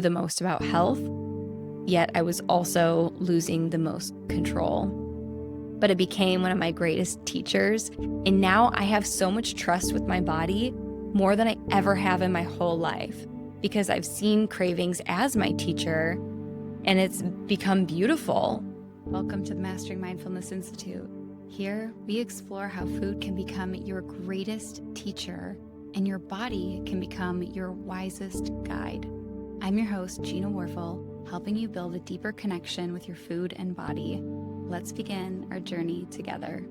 knew the most about health, yet I was also losing the most control. But it became one of my greatest teachers, and now I have so much trust with my body, more than I ever have in my whole life, because I've seen Cravings as my teacher, and it's become beautiful. Welcome to the Mastering Mindfulness Institute. Here, we explore how food can become your greatest teacher, and your body can become your wisest guide. I'm your host, Gina Warfel, helping you build a deeper connection with your food and body. Let's begin our journey together.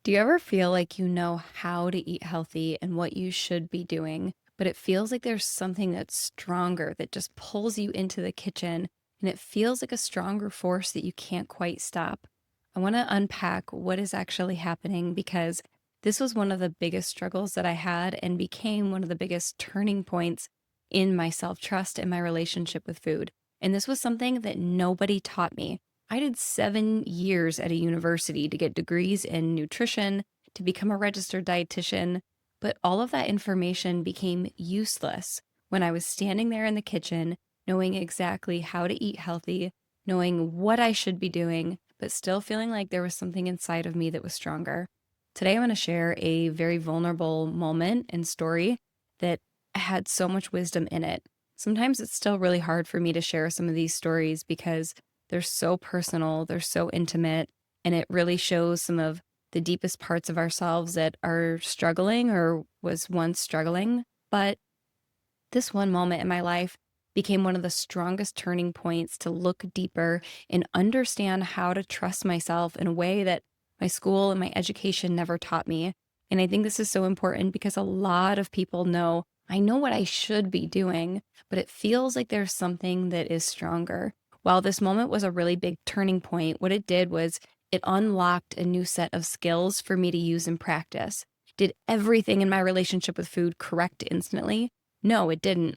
Do you ever feel like you know how to eat healthy and what you should be doing, but it feels like there's something that's stronger that just pulls you into the kitchen, and it feels like a stronger force that you can't quite stop? I want to unpack what is actually happening, because this was one of the biggest struggles that I had and became one of the biggest turning points in my self-trust and my relationship with food. And this was something that nobody taught me. I did 7 years at a university to get degrees in nutrition, to become a registered dietitian, but all of that information became useless when I was standing there in the kitchen, knowing exactly how to eat healthy, knowing what I should be doing, but still feeling like there was something inside of me that was stronger. Today, I want to share a very vulnerable moment and story that had so much wisdom in it. Sometimes it's still really hard for me to share some of these stories because they're so personal, they're so intimate, and it really shows some of the deepest parts of ourselves that are struggling or was once struggling. But this one moment in my life became one of the strongest turning points to look deeper and understand how to trust myself in a way that my school and my education never taught me. And I think this is so important because a lot of people know, I know what I should be doing, but it feels like there's something that is stronger. While this moment was a really big turning point, what it did was it unlocked a new set of skills for me to use in practice. Did everything in my relationship with food correct instantly? No, it didn't.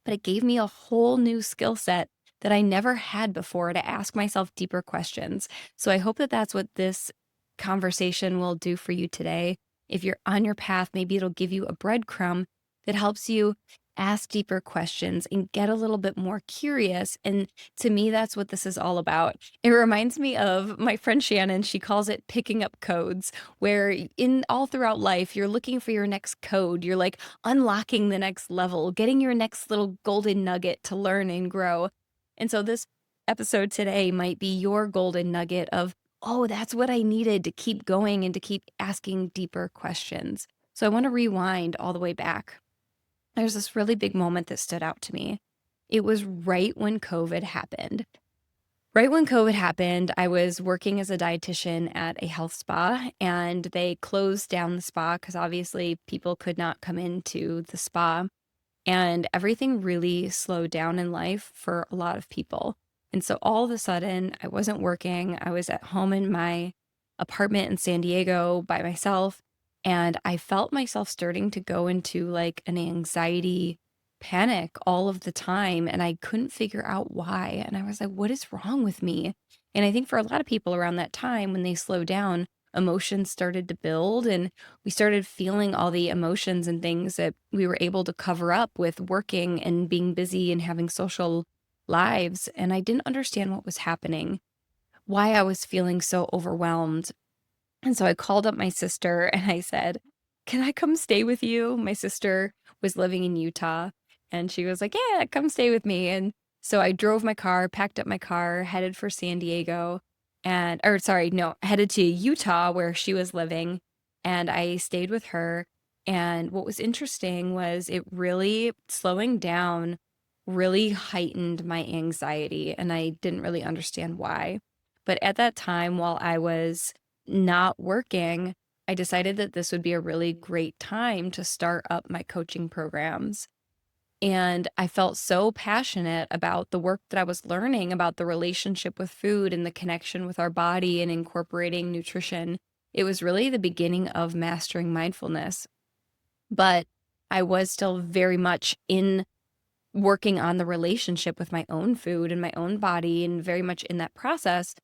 But it gave me a whole new skill set that I never had before to ask myself deeper questions. So I hope that that's what this conversation will do for you today. If you're on your path, maybe it'll give you a breadcrumb that helps you ask deeper questions and get a little bit more curious. And to me, that's what this is all about. It reminds me of my friend Shannon. She calls it picking up codes, where in all throughout life, you're looking for your next code. You're like unlocking the next level, getting your next little golden nugget to learn and grow. And so this episode today might be your golden nugget of, oh, that's what I needed to keep going and to keep asking deeper questions. So I want to rewind all the way back. There's this really big moment that stood out to me. It was right when COVID happened. Right when COVID happened, I was working as a dietitian at a health spa, and they closed down the spa because obviously people could not come into the spa. And everything really slowed down in life for a lot of people. And so all of a sudden, I wasn't working. I was at home in my apartment in San Diego by myself. And I felt myself starting to go into like an anxiety panic all of the time. And I couldn't figure out why. And I was like, what is wrong with me? And I think for a lot of people around that time, when they slowed down, emotions started to build, and we started feeling all the emotions and things that we were able to cover up with working and being busy and having social lives. And I didn't understand what was happening, why I was feeling so overwhelmed. And so I called up my sister and I said, can I come stay with you? My sister was living in Utah, and she was like, yeah, come stay with me. And so I drove my car, packed up my car, headed for San Diego, headed to Utah where she was living. And I stayed with her. And what was interesting was it really slowing down really heightened my anxiety. And I didn't really understand why. But at that time, while I was not working, I decided that this would be a really great time to start up my coaching programs. And I felt so passionate about the work that I was learning about the relationship with food and the connection with our body and incorporating nutrition. It was really the beginning of mastering mindfulness. But I was still very much in working on the relationship with my own food and my own body, and very much in that process.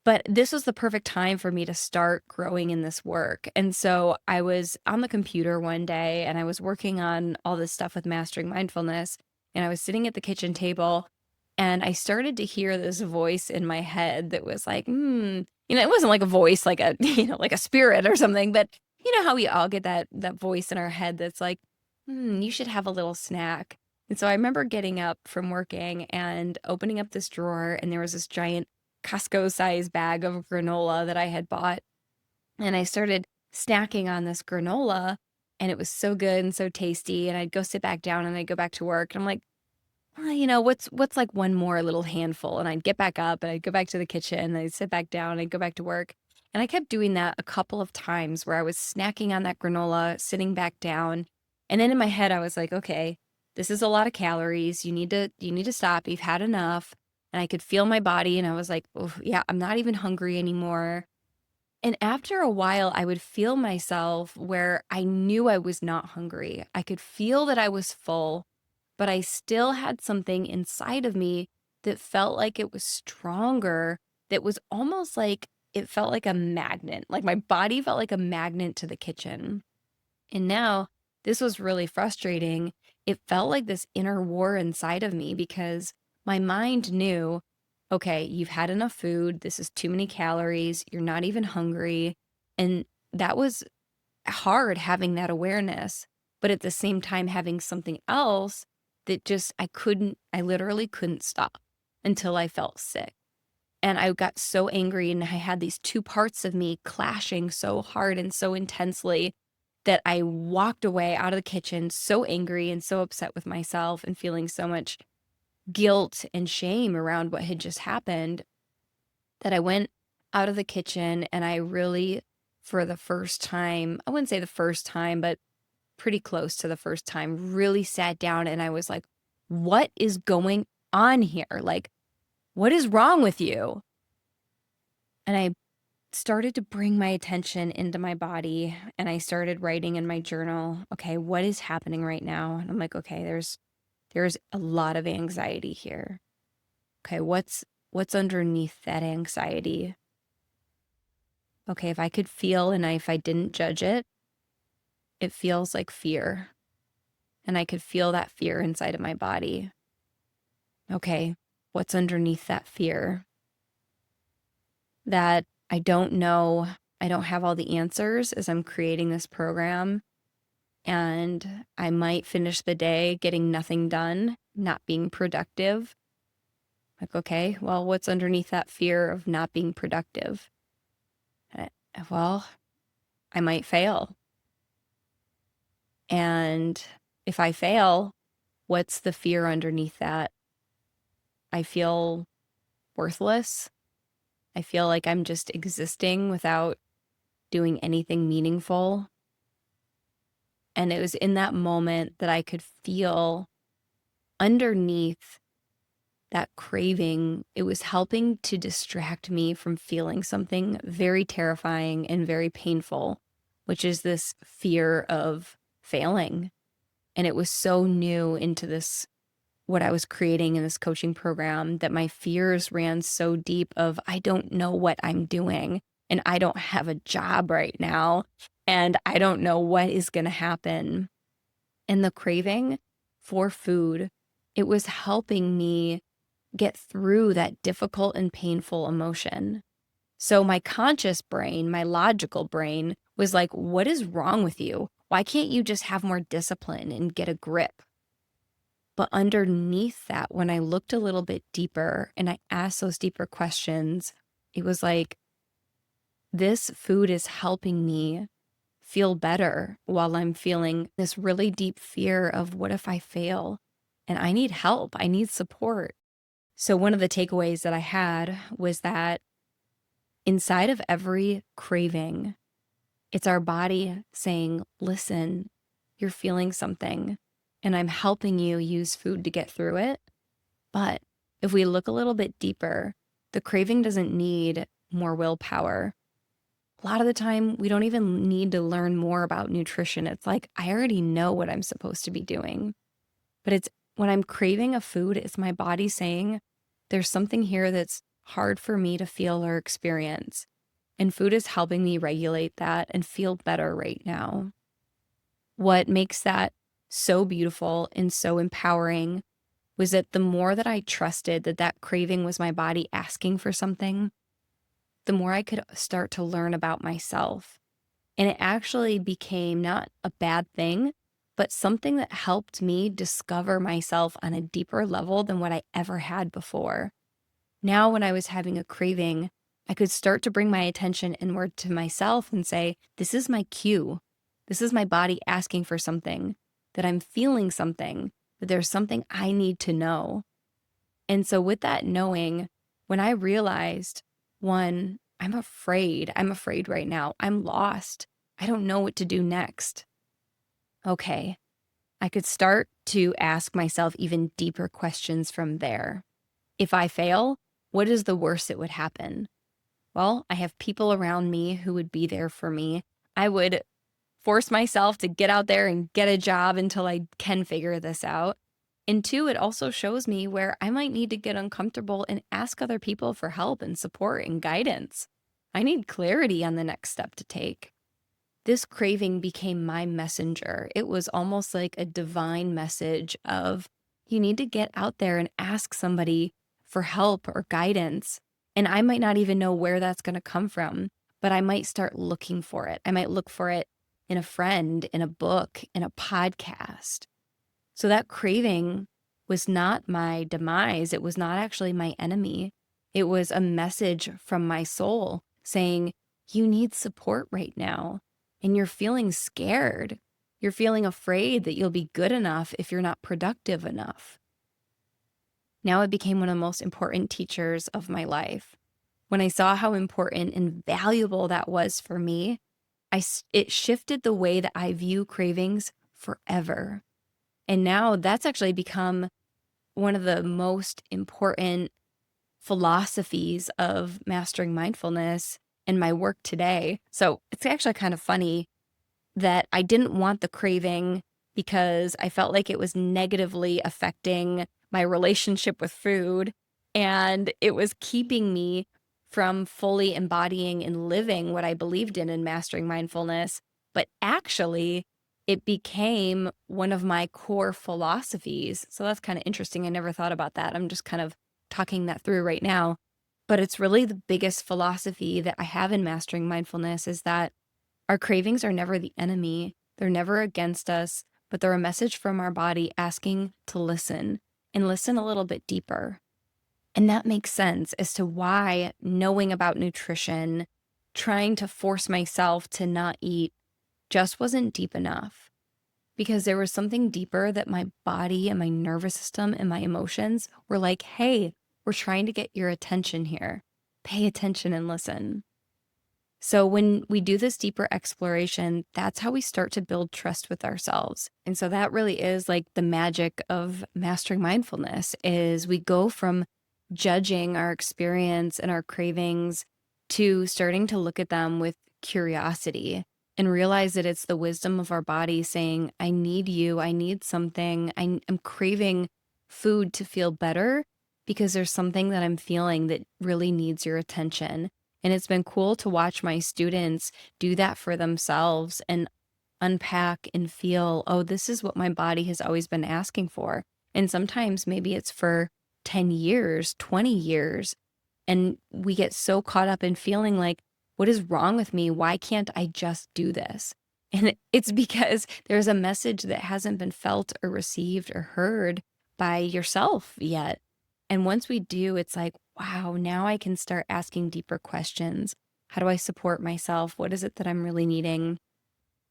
But this was the perfect time for me to start growing in this work. And so I was on the computer one day and I was working on all this stuff with mastering mindfulness. and I was sitting at the kitchen table, and I started to hear this voice in my head that was like, it wasn't like a voice, like a, like a spirit or something, but you know how we all get that voice in our head that's like, you should have a little snack. And so I remember getting up from working and opening up this drawer, and there was this giant Costco-sized bag of granola that I had bought. And I started snacking on this granola, and it was so good and so tasty. And I'd go sit back down and I'd go back to work. And I'm like, well, what's like one more little handful? And I'd get back up and I'd go back to the kitchen and I'd sit back down and I'd go back to work. And I kept doing that a couple of times where I was snacking on that granola, sitting back down. And then in my head, I was like, okay, this is a lot of calories. You need to stop. You've had enough. And I could feel my body. And I was like, oh, yeah, I'm not even hungry anymore. And after a while, I would feel myself where I knew I was not hungry. I could feel that I was full, but I still had something inside of me that felt like it was stronger, that was almost like it felt like a magnet. Like my body felt like a magnet to the kitchen. And now this was really frustrating. It felt like this inner war inside of me because my mind knew, okay, you've had enough food. This is too many calories. You're not even hungry. And that was hard having that awareness, but at the same time having something else that I literally couldn't stop until I felt sick. And I got so angry, and I had these two parts of me clashing so hard and so intensely that I walked away out of the kitchen so angry and so upset with myself and feeling so much guilt and shame around what had just happened that I went out of the kitchen and I really, for the first time, I wouldn't say the first time, but pretty close to the first time, really sat down and I was like, what is going on here? Like, what is wrong with you? And I started to bring my attention into my body and I started writing in my journal, okay, what is happening right now? And I'm like, okay, there's a lot of anxiety here. Okay, what's underneath that anxiety? Okay, if I could feel and if I didn't judge it, it feels like fear. And I could feel that fear inside of my body. Okay, what's underneath that fear? That I don't know, I don't have all the answers as I'm creating this program. And I might finish the day getting nothing done, not being productive. Like, okay, well, what's underneath that fear of not being productive? Well, I might fail. And if I fail, what's the fear underneath that? I feel worthless. I feel like I'm just existing without doing anything meaningful. And it was in that moment that I could feel underneath that craving, it was helping to distract me from feeling something very terrifying and very painful, which is this fear of failing. And it was so new into this, what I was creating in this coaching program, that my fears ran so deep of, I don't know what I'm doing, and I don't have a job right now, and I don't know what is going to happen. And the craving for food, it was helping me get through that difficult and painful emotion. So my conscious brain, my logical brain was like, what is wrong with you? Why can't you just have more discipline and get a grip? But underneath that, when I looked a little bit deeper and I asked those deeper questions, it was like, this food is helping me feel better while I'm feeling this really deep fear of, what if I fail? And I need help. I need support. So one of the takeaways that I had was that inside of every craving, it's our body saying, listen, you're feeling something, and I'm helping you use food to get through it. But if we look a little bit deeper, the craving doesn't need more willpower. A lot of the time, we don't even need to learn more about nutrition. It's like, I already know what I'm supposed to be doing. But it's when I'm craving a food, it's my body saying, there's something here that's hard for me to feel or experience. And food is helping me regulate that and feel better right now. What makes that so beautiful and so empowering was that the more that I trusted that that craving was my body asking for something, the more I could start to learn about myself. And it actually became not a bad thing, but something that helped me discover myself on a deeper level than what I ever had before. Now, when I was having a craving, I could start to bring my attention inward to myself and say, this is my cue. This is my body asking for something, that I'm feeling something, that there's something I need to know. And so with that knowing, when I realized, one, I'm afraid right now. I'm lost. I don't know what to do next. Okay, I could start to ask myself even deeper questions from there. If I fail, what is the worst that would happen? Well, I have people around me who would be there for me. I would force myself to get out there and get a job until I can figure this out. And two, it also shows me where I might need to get uncomfortable and ask other people for help and support and guidance. I need clarity on the next step to take. This craving became my messenger. It was almost like a divine message of, you need to get out there and ask somebody for help or guidance. And I might not even know where that's going to come from, but I might start looking for it. I might look for it in a friend, in a book, in a podcast. So that craving was not my demise. It was not actually my enemy. It was a message from my soul saying, you need support right now. And you're feeling scared. You're feeling afraid that you'll be good enough if you're not productive enough. Now it became one of the most important teachers of my life. When I saw how important and valuable that was for me, it shifted the way that I view cravings forever. And now that's actually become one of the most important philosophies of mastering mindfulness in my work today. So it's actually kind of funny that I didn't want the craving because I felt like it was negatively affecting my relationship with food, and it was keeping me from fully embodying and living what I believed in mastering mindfulness. But actually, it became one of my core philosophies. So that's kind of interesting. I never thought about that. I'm just kind of talking that through right now. But it's really the biggest philosophy that I have in mastering mindfulness is that our cravings are never the enemy. They're never against us, but they're a message from our body asking to listen and listen a little bit deeper. And that makes sense as to why knowing about nutrition, trying to force myself to not eat just wasn't deep enough, because there was something deeper that my body and my nervous system and my emotions were like, hey, we're trying to get your attention here. Pay attention and listen. So when we do this deeper exploration, that's how we start to build trust with ourselves. And so that really is like the magic of mastering mindfulness, is we go from judging our experience and our cravings to starting to look at them with curiosity and realize that it's the wisdom of our body saying, I need you, I need something, I'm craving food to feel better because there's something that I'm feeling that really needs your attention. And it's been cool to watch my students do that for themselves and unpack and feel, oh, this is what my body has always been asking for. And sometimes maybe it's for 10 years, 20 years. And we get so caught up in feeling like, what is wrong with me? Why can't I just do this? And it's because there's a message that hasn't been felt or received or heard by yourself yet. And once we do, it's like, wow, now I can start asking deeper questions. How do I support myself? What is it that I'm really needing?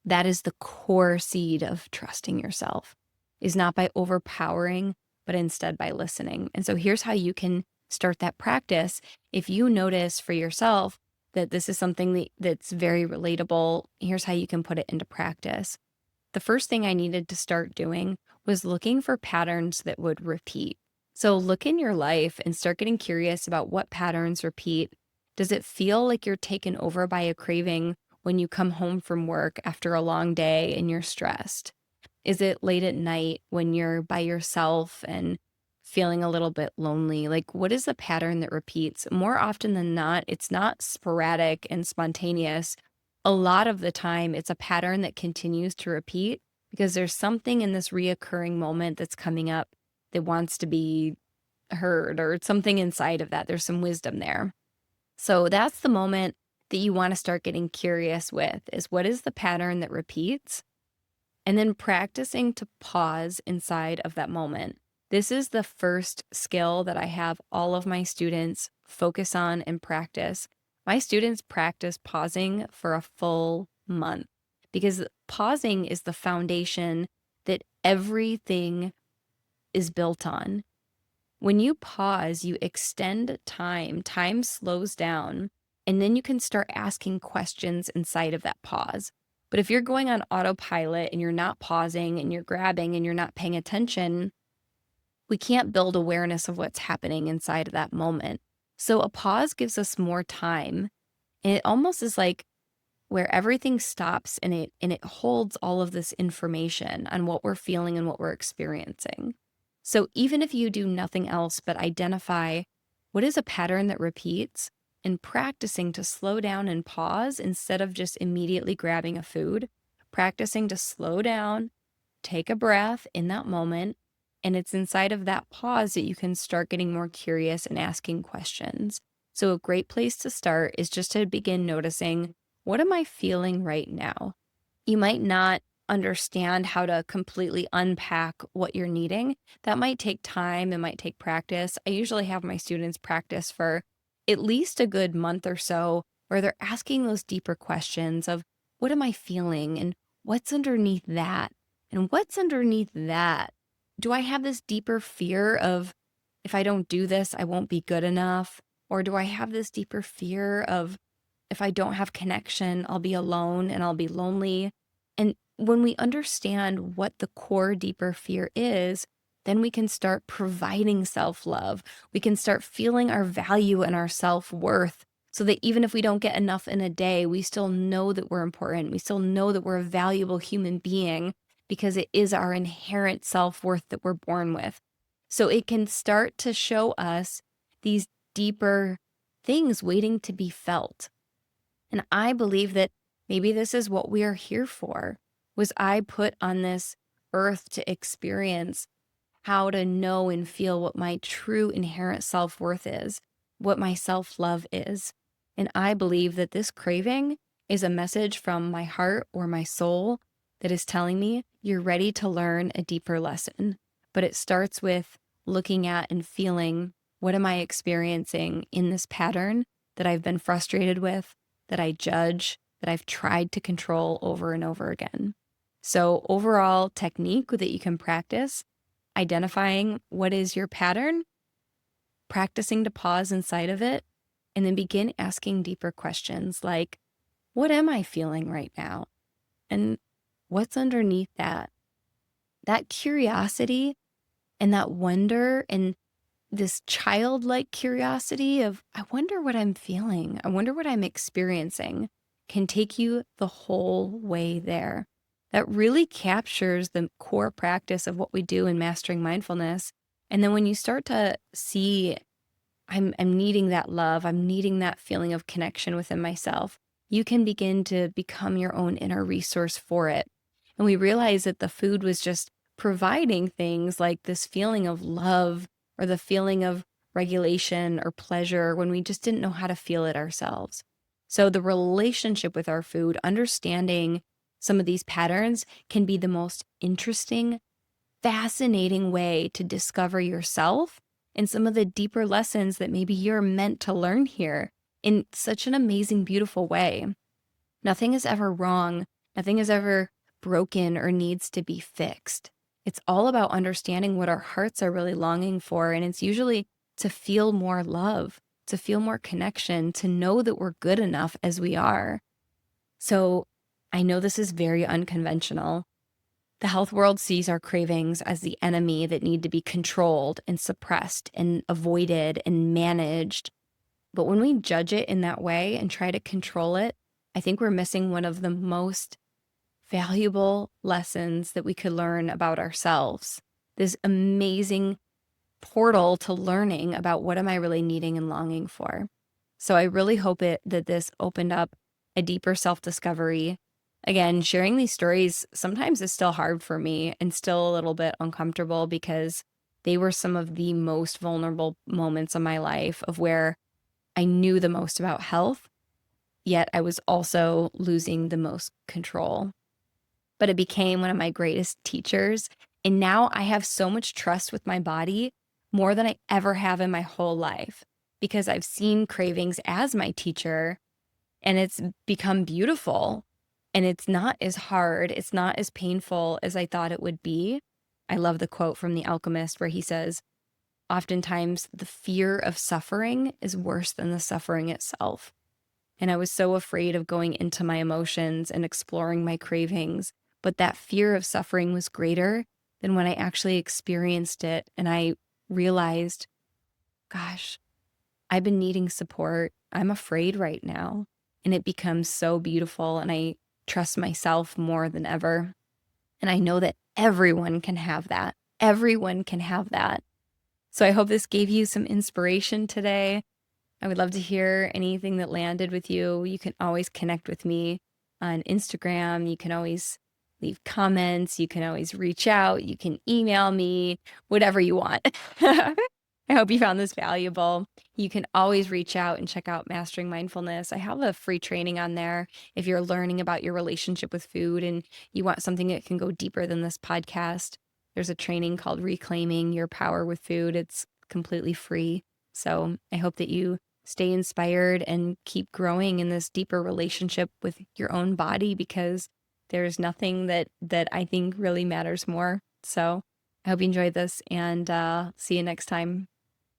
That is the core seed of trusting yourself, is not by overpowering, but instead by listening. And so here's how you can start that practice. If you notice for yourself that this is something that's very relatable, here's how you can put it into practice. The first thing I needed to start doing was looking for patterns that would repeat. So look in your life and start getting curious about what patterns repeat. Does it feel like you're taken over by a craving when you come home from work after a long day and you're stressed? Is it late at night when you're by yourself and feeling a little bit lonely? Like, what is the pattern that repeats? More often than not, it's not sporadic and spontaneous. A lot of the time, it's a pattern that continues to repeat because there's something in this reoccurring moment that's coming up that wants to be heard, or something inside of that. There's some wisdom there. So that's the moment that you want to start getting curious with, is what is the pattern that repeats? And then practicing to pause inside of that moment. This is the first skill that I have all of my students focus on and practice. My students practice pausing for a full month, because pausing is the foundation that everything is built on. When you pause, you extend time, time slows down, and then you can start asking questions inside of that pause. But if you're going on autopilot and you're not pausing and you're grabbing and you're not paying attention, we can't build awareness of what's happening inside of that moment. So a pause gives us more time. And it almost is like where everything stops, and it holds all of this information on what we're feeling and what we're experiencing. So even if you do nothing else but identify what is a pattern that repeats, and practicing to slow down and pause instead of just immediately grabbing a food, practicing to slow down, take a breath in that moment, and it's inside of that pause that you can start getting more curious and asking questions. So a great place to start is just to begin noticing, what am I feeling right now? You might not understand how to completely unpack what you're needing. That might take time, it might take practice. I usually have my students practice for at least a good month or so, where they're asking those deeper questions of, what am I feeling? And what's underneath that? And what's underneath that? Do I have this deeper fear of, if I don't do this, I won't be good enough? Or do I have this deeper fear of, if I don't have connection, I'll be alone and I'll be lonely? And when we understand what the core deeper fear is, then we can start providing self-love. We can start feeling our value and our self-worth, so that even if we don't get enough in a day, we still know that we're important. We still know that we're a valuable human being, because it is our inherent self-worth that we're born with. So it can start to show us these deeper things waiting to be felt. And I believe that maybe this is what we are here for. Was I put on this earth to experience how to know and feel what my true inherent self-worth is, what my self-love is. And I believe that this craving is a message from my heart or my soul that is telling me, you're ready to learn a deeper lesson. But it starts with looking at and feeling, what am I experiencing in this pattern that I've been frustrated with, that I judge, that I've tried to control over and over again. So overall technique that you can practice, identifying what is your pattern, practicing to pause inside of it, and then begin asking deeper questions like, what am I feeling right now? And what's underneath that? That curiosity and that wonder and this childlike curiosity of, I wonder what I'm feeling, I wonder what I'm experiencing, can take you the whole way there. That really captures the core practice of what we do in mastering mindfulness. And then when you start to see, I'm needing that love, I'm needing that feeling of connection within myself, you can begin to become your own inner resource for it. And we realize that the food was just providing things like this feeling of love, or the feeling of regulation or pleasure, when we just didn't know how to feel it ourselves. So the relationship with our food, understanding some of these patterns, can be the most interesting, fascinating way to discover yourself and some of the deeper lessons that maybe you're meant to learn here in such an amazing, beautiful way. Nothing is ever wrong. Nothing is ever broken or needs to be fixed. It's all about understanding what our hearts are really longing for. And it's usually to feel more love, to feel more connection, to know that we're good enough as we are. So I know this is very unconventional. The health world sees our cravings as the enemy that need to be controlled and suppressed and avoided and managed. But when we judge it in that way and try to control it, I think we're missing one of the most valuable lessons that we could learn about ourselves. This amazing portal to learning about what am I really needing and longing for. So I really hope that this opened up a deeper self-discovery. Again, sharing these stories sometimes is still hard for me and still a little bit uncomfortable, because they were some of the most vulnerable moments of my life of where I knew the most about health, yet I was also losing the most control. But it became one of my greatest teachers. And now I have so much trust with my body, more than I ever have in my whole life, because I've seen cravings as my teacher and it's become beautiful. And it's not as hard, it's not as painful as I thought it would be. I love the quote from The Alchemist where he says, oftentimes the fear of suffering is worse than the suffering itself. And I was so afraid of going into my emotions and exploring my cravings. But that fear of suffering was greater than when I actually experienced it. And I realized, gosh, I've been needing support. I'm afraid right now. And it becomes so beautiful. And I trust myself more than ever. And I know that everyone can have that. Everyone can have that. So I hope this gave you some inspiration today. I would love to hear anything that landed with you. You can always connect with me on Instagram. You can always leave comments. You can always reach out. You can email me, whatever you want. I hope you found this valuable. You can always reach out and check out Mastering Mindfulness. I have a free training on there if you're learning about your relationship with food and you want something that can go deeper than this podcast. There's a training called Reclaiming Your Power with Food. It's completely free. So I hope that you stay inspired and keep growing in this deeper relationship with your own body, because there's nothing that I think really matters more. So I hope you enjoyed this, and see you next time.